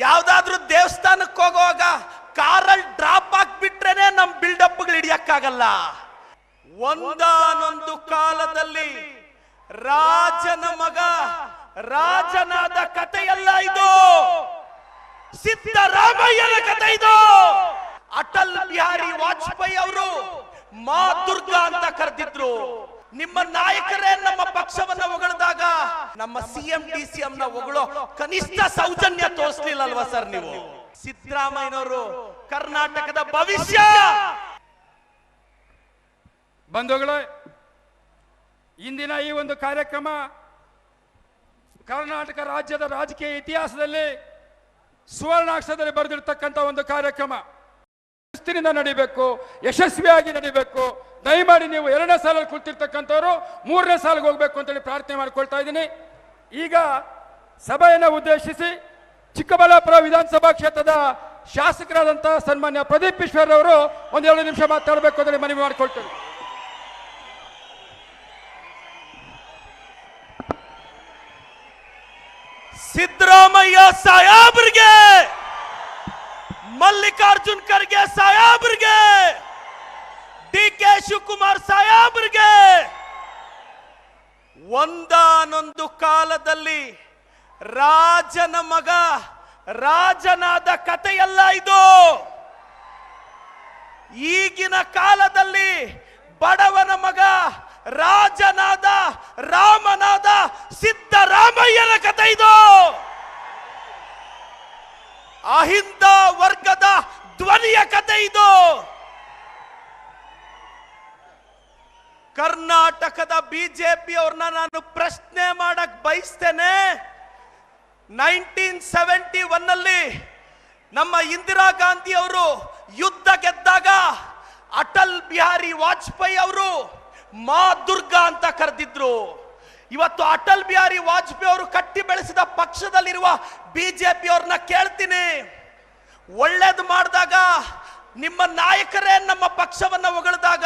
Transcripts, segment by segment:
ಯಾವ್ದಾದ್ರೂ ದೇವಸ್ಥಾನಕ್ಕೆ ಹೋಗುವಾಗ ಕಾರಲ್ಲಿ ಡ್ರಾಪ್ ಹಾಕ್ಬಿಟ್ರೇನೆ ನಮ್ ಬಿಲ್ಡಪ್ಗಳು ಹಿಡಿಯಕ್ಕಾಗಲ್ಲ. ಒಂದಾನೊಂದು ಕಾಲದಲ್ಲಿ ರಾಜನ ಮಗ ರಾಜನಾದ ಕಥೆಯಲ್ಲ ಇದು, ಸಿದ್ದರಾಮಯ್ಯನ ಕಥೆ ಇದು. ಅಟಲ್ ಬಿಹಾರಿ ವಾಜಪೇಯಿ ಅವರು ಮಾ ದುರ್ಗಾ ಅಂತ ಕರೆದಿದ್ರು. ನಿಮ್ಮ ನಾಯಕರೇ ನಮ್ಮ ಪಕ್ಷವನ್ನ ಹೊಗಳಿದಾಗ ನಮ್ಮ ಸಿಎಂ ಡಿಸಿಎಂ ನ ಹೊಗಳೋ ಕನಿಷ್ಠ ಸೌಜನ್ಯ ತೋರಿಸಲಿಲ್ಲಲ್ವಾ ಸರ್ ನೀವು? ಸಿದ್ದರಾಮಯ್ಯನವರು ಕರ್ನಾಟಕದ ಭವಿಷ್ಯ. ಬಂಧುಗಳೇ, ಇಂದಿನ ಈ ಒಂದು ಕಾರ್ಯಕ್ರಮ ಕರ್ನಾಟಕ ರಾಜ್ಯದ ರಾಜಕೀಯ ಇತಿಹಾಸದಲ್ಲಿ ಸುವರ್ಣಾಕ್ಷರದಲ್ಲಿ ಬರೆದಿರ್ತಕ್ಕಂಥ ಒಂದು ಕಾರ್ಯಕ್ರಮ. ಶಿಸ್ತಿನಿಂದ ನಡಿಬೇಕು, ಯಶಸ್ವಿಯಾಗಿ ನಡಿಬೇಕು. ದಯಮಾಡಿ ನೀವು 2ನೇ ಸಾಲಲ್ಲಿ ಕುಳಿತಿರ್ತಕ್ಕಂಥವ್ರು 3ನೇ ಸಾಲಿಗೆ ಹೋಗ್ಬೇಕು ಅಂತೇಳಿ ಪ್ರಾರ್ಥನೆ ಮಾಡ್ಕೊಳ್ತಾ ಇದ್ದೀನಿ. ಈಗ ಸಭೆಯನ್ನು ಉದ್ದೇಶಿಸಿ ಚಿಕ್ಕಬಳ್ಳಾಪುರ ವಿಧಾನಸಭಾ ಕ್ಷೇತ್ರದ ಶಾಸಕರಾದಂತಹ ಸನ್ಮಾನ್ಯ ಪ್ರದೀಪ್ ಈಶ್ವರ್ ಅವರು 1-2 ನಿಮಿಷ ಮಾತಾಡಬೇಕು ಅಂತೇಳಿ ಮನವಿ ಮಾಡಿಕೊಳ್ತೇನೆ. ಸಿದ್ದರಾಮಯ್ಯ ಸಾಹೇಬ್ರಿಗೆ, ಮಲ್ಲಿಕಾರ್ಜುನ್ ಖರ್ಗೆ ಸಾಹೇಬ್ರಿಗೆ, ಡಿಕೆ ಶಿವಕುಮಾರ್ ಸಾಹೇಬ್ರಿಗೆ, ಒಂದಾನೊಂದು ಕಾಲದಲ್ಲಿ ರಾಜನ ಮಗ ರಾಜನಾದ ಕಥೆಯಲ್ಲ ಇದು. ಈಗಿನ ಕಾಲದಲ್ಲಿ ಬಡವನ ಮಗ ರಾಜನಾದ ರಾಮನಾದ ಸಿದ್ದರಾಮಯ್ಯನ ಕಥೆ ಇದು. ಅಹಿಂದ ವರ್ಗದ ಧ್ವನಿಯ ಕಥೆ ಇದು. ಕರ್ನಾಟಕದ ಬಿಜೆಪಿ ಅವ್ರನ್ನ ನಾನು ಪ್ರಶ್ನೆ ಮಾಡಕ್ ಬಯಸ್ತೇನೆ. 1971 ನಲ್ಲಿ ನಮ್ಮ ಇಂದಿರಾ ಗಾಂಧಿ ಅವರು ಯುದ್ಧ ಗೆದ್ದಾಗ ಅಟಲ್ ಬಿಹಾರಿ ವಾಜಪೇಯಿ ಅವರು ಮಾ ದುರ್ಗಾ ಅಂತ ಕರೆದಿದ್ರು. ಇವತ್ತು ಅಟಲ್ ಬಿಹಾರಿ ವಾಜಪೇಯಿ ಅವರು ಕಟ್ಟಿ ಬೆಳೆಸಿದ ಪಕ್ಷದಲ್ಲಿರುವ ಬಿಜೆಪಿ ಅವ್ರನ್ನ ಕೇಳ್ತೀನಿ, ಒಳ್ಳೇದು ಮಾಡಿದಾಗ ನಿಮ್ಮ ನಾಯಕರೇ ನಮ್ಮ ಪಕ್ಷವನ್ನ ಹೊಗಳಿದಾಗ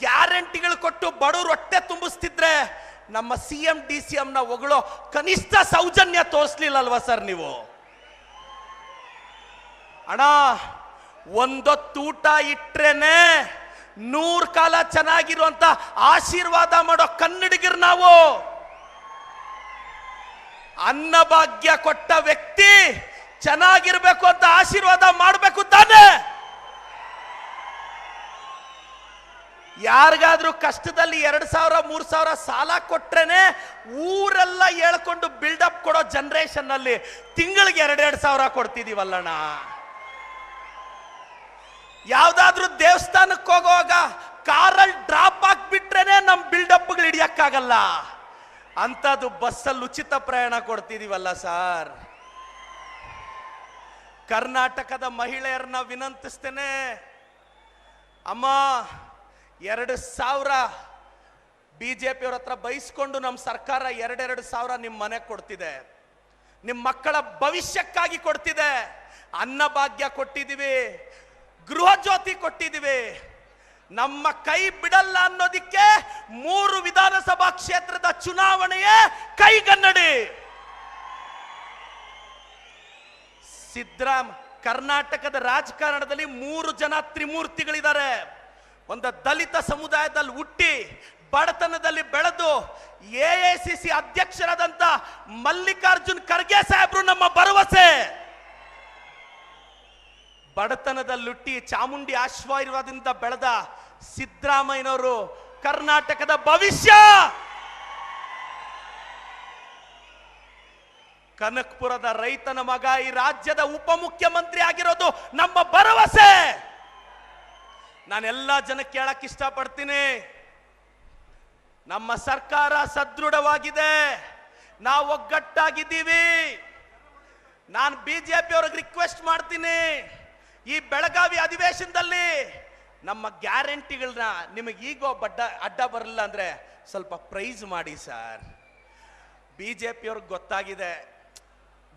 ಗ್ಯಾರಂಟಿಗಳು ಕೊಟ್ಟು ಬಡವರು ಹೊಟ್ಟೆ ತುಂಬಿಸ್ತಿದ್ರೆ ನಮ್ಮ ಸಿಎಂ ಡಿಸಿಎಂ ನ ಹೊಗಳೋ ಕನಿಷ್ಠ ಸೌಜನ್ಯ ತೋರಿಸಲಿಲ್ಲಲ್ವಾ ಸರ್ ನೀವು? ಅಣ್ಣ, ಒಂದೊತ್ತು ಊಟ ಇಟ್ರೇನೆ 100 ಕಾಲ ಚೆನ್ನಾಗಿರುವಂತ ಆಶೀರ್ವಾದ ಮಾಡೋ ಕನ್ನಡಿಗರು ನಾವು. ಅನ್ನಭಾಗ್ಯ ಕೊಟ್ಟ ವ್ಯಕ್ತಿ ಚೆನ್ನಾಗಿರ್ಬೇಕು ಅಂತ ಆಶೀರ್ವಾದ ಮಾಡಬೇಕು ತಾನೆ? ಯಾರಿಗಾದ್ರೂ ಕಷ್ಟದಲ್ಲಿ 2,000 3,000 ಸಾಲ ಕೊಟ್ರೇನೆ ಊರೆಲ್ಲ ಹೇಳ್ಕೊಂಡು ಬಿಲ್ಡಪ್ ಕೊಡೋ ಜನರೇಷನ್ ನಲ್ಲಿ ತಿಂಗಳಿಗೆ 2,000 ಕೊಡ್ತಿದೀವಲ್ಲಣ್ಣ. ಯಾವ್ದಾದ್ರೂ ದೇವಸ್ಥಾನಕ್ಕೆ ಹೋಗುವಾಗ ಕಾರಲ್ಲಿ ಡ್ರಾಪ್ ಹಾಕ್ಬಿಟ್ರೇನೆ ನಮ್ ಬಿಲ್ಡಪ್ಗಳು ಹಿಡಿಯಕ್ಕಾಗಲ್ಲ. ಅಂತದ್ದು ಬಸ್ಸಲ್ಲಿ ಉಚಿತ ಪ್ರಯಾಣ ಕೊಡ್ತಿದೀವಲ್ಲ ಸರ್. ಕರ್ನಾಟಕದ ಮಹಿಳೆಯರನ್ನ ವಿನಂತಿಸ್ತೇನೆ, ಅಮ್ಮ 2,000 ಬಿಜೆಪಿ ಅವ್ರ ಹತ್ರ ಬಯಸ್ಕೊಂಡು ನಮ್ಮ ಸರ್ಕಾರ 2,000 ನಿಮ್ಮ ಮನೆಗೆ ಕೊಡ್ತಿದೆ, ನಿಮ್ಮ ಮಕ್ಕಳ ಭವಿಷ್ಯಕ್ಕಾಗಿ ಕೊಡ್ತಿದೆ. ಅನ್ನಭಾಗ್ಯ ಕೊಟ್ಟಿದ್ದೀವಿ, ಗೃಹ ಜ್ಯೋತಿ ಕೊಟ್ಟಿದ್ದೀವಿ. ನಮ್ಮ ಕೈ ಬಿಡಲ್ಲ ಅನ್ನೋದಿಕ್ಕೆ 3 ವಿಧಾನಸಭಾ ಕ್ಷೇತ್ರದ ಚುನಾವಣೆಯೇ ಕೈಗನ್ನಡಿ. ಕರ್ನಾಟಕದ ರಾಜಕಾರಣದಲ್ಲಿ 3 ಜನ ತ್ರಿಮೂರ್ತಿಗಳಿದ್ದಾರೆ. ಒಂದು ದಲಿತ ಸಮುದಾಯದಲ್ಲಿ ಹುಟ್ಟಿ ಬಡತನದಲ್ಲಿ ಬೆಳೆದು ಎಐಸಿಸಿ ಅಧ್ಯಕ್ಷರಾದಂತ ಮಲ್ಲಿಕಾರ್ಜುನ್ ಖರ್ಗೆ ಸಾಹೇಬ್ರು ನಮ್ಮ ಭರವಸೆ. ಬಡತನದಲ್ಲಿ ಹುಟ್ಟಿ ಚಾಮುಂಡಿ ಆಶೀರ್ವಾದದಿಂದ ಬೆಳೆದ ಸಿದ್ದರಾಮಯ್ಯನವರು ಕರ್ನಾಟಕದ ಭವಿಷ್ಯ. ಕನಕಪುರದ ರೈತನ ಮಗ ಈ ರಾಜ್ಯದ ಉಪಮುಖ್ಯಮಂತ್ರಿ ಆಗಿರೋದು ನಮ್ಮ ಭರವಸೆ. ನಾನೆಲ್ಲ ಜನಕ್ಕೆ ಕೇಳಕ್ ಇಷ್ಟಪಡ್ತೀನಿ, ನಮ್ಮ ಸರ್ಕಾರ ಸದೃಢವಾಗಿದೆ, ನಾವು ಒಗ್ಗಟ್ಟಾಗಿದ್ದೀವಿ. ನಾನು ಬಿಜೆಪಿ ಅವ್ರಿಗೆ ರಿಕ್ವೆಸ್ಟ್ ಮಾಡ್ತೀನಿ, ಈ ಬೆಳಗಾವಿ ಅಧಿವೇಶನದಲ್ಲಿ ನಮ್ಮ ಗ್ಯಾರಂಟಿಗಳನ್ನ ನಿಮಗೆ ಈಗ ಅಡ್ಡ ಬರಲ್ಲ ಅಂದ್ರೆ ಸ್ವಲ್ಪ ಪ್ರೈಸ್ ಮಾಡಿ ಸರ್. ಬಿಜೆಪಿ ಅವ್ರಿಗೆ ಗೊತ್ತಾಗಿದೆ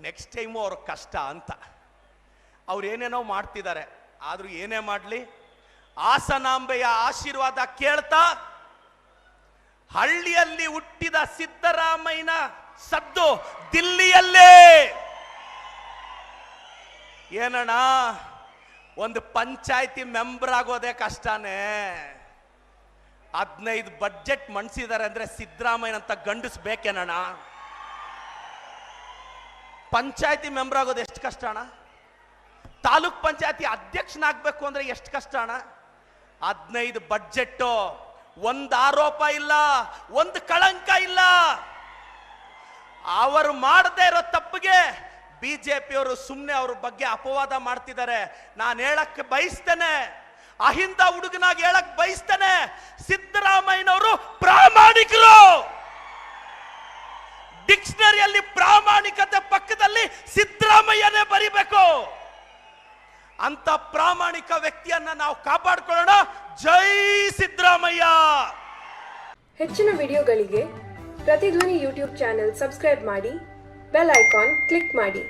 ನೆಕ್ಸ್ಟ್ ಟೈಮು ಅವ್ರ ಕಷ್ಟ ಅಂತ. ಅವ್ರು ಏನೇನೋ ಮಾಡ್ತಿದ್ದಾರೆ, ಆದ್ರೂ ಏನೇ ಮಾಡಲಿ ಹಾಸನಾಂಬೆಯ ಆಶೀರ್ವಾದ ಕೇಳ್ತಾ ಹಳ್ಳಿಯಲ್ಲಿ ಹುಟ್ಟಿದ ಸಿದ್ದರಾಮಯ್ಯನ ಸದ್ದು ದಿಲ್ಲಿಯಲ್ಲೇ ಏನಣ್ಣ, ಒಂದು ಪಂಚಾಯತಿ ಮೆಂಬರ್ ಆಗೋದೇ ಕಷ್ಟನೇ. 15 ಬಡ್ಜೆಟ್ ಮಂಡಿಸಿದ್ದಾರೆ ಅಂದ್ರೆ ಸಿದ್ದರಾಮಯ್ಯನಂತ ಗಂಡಸ್ ಬೇಕೇನಣ್ಣ? ಪಂಚಾಯತಿ ಮೆಂಬರ್ ಆಗೋದು ಎಷ್ಟು ಕಷ್ಟ ಅಣ್ಣ? ತಾಲೂಕ್ ಪಂಚಾಯತಿ ಅಧ್ಯಕ್ಷನಾಗಬೇಕು ಅಂದ್ರೆ ಎಷ್ಟು ಕಷ್ಟ ಅಣ್ಣ? 15 ಬಡ್ಜೆಟ್, ಒಂದು ಆರೋಪ ಇಲ್ಲ, ಒಂದು ಕಳಂಕ ಇಲ್ಲ. ಅವರು ಮಾಡದೇ ಇರೋ ತಪ್ಪಿಗೆ ಬಿಜೆಪಿಯವರು ಸುಮ್ಮನೆ ಅವ್ರ ಬಗ್ಗೆ ಅಪವಾದ ಮಾಡ್ತಿದ್ದಾರೆ. ನಾನು ಹೇಳಕ್ಕೆ ಬಯಸ್ತೇನೆ, ಅಹಿಂದ ಹುಡುಗನಾಗಿ ಹೇಳಕ್ ಬಯಸ್ತೇನೆ, ಸಿದ್ದರಾಮಯ್ಯನವರು ಪ್ರಾಮಾಣಿಕರು. ಡಿಕ್ಷನರಿಯಲ್ಲಿ ಪ್ರಾಮಾಣಿಕತೆ ಪಕ್ಕದಲ್ಲಿ ಸಿದ್ದರಾಮಯ್ಯನೇ ಬರಿಬೇಕು. ಅಂತ ಪ್ರಾಮಾಣಿಕ ವ್ಯಕ್ತಿಯನ್ನ ನಾವು ಕಾಪಾಡಿಕೊಳ್ಳೋಣ. ಜೈ ಸಿದ್ದರಾಮಯ್ಯ. ಹೆಚ್ಚಿನ ವಿಡಿಯೋಗಳಿಗೆ ಪ್ರತಿಧ್ವನಿ ಯೂಟ್ಯೂಬ್ ಚಾನೆಲ್ ಸಬ್ಸ್ಕ್ರೈಬ್ ಮಾಡಿ, ಬೆಲ್ ಐಕಾನ್ ಕ್ಲಿಕ್ ಮಾಡಿ.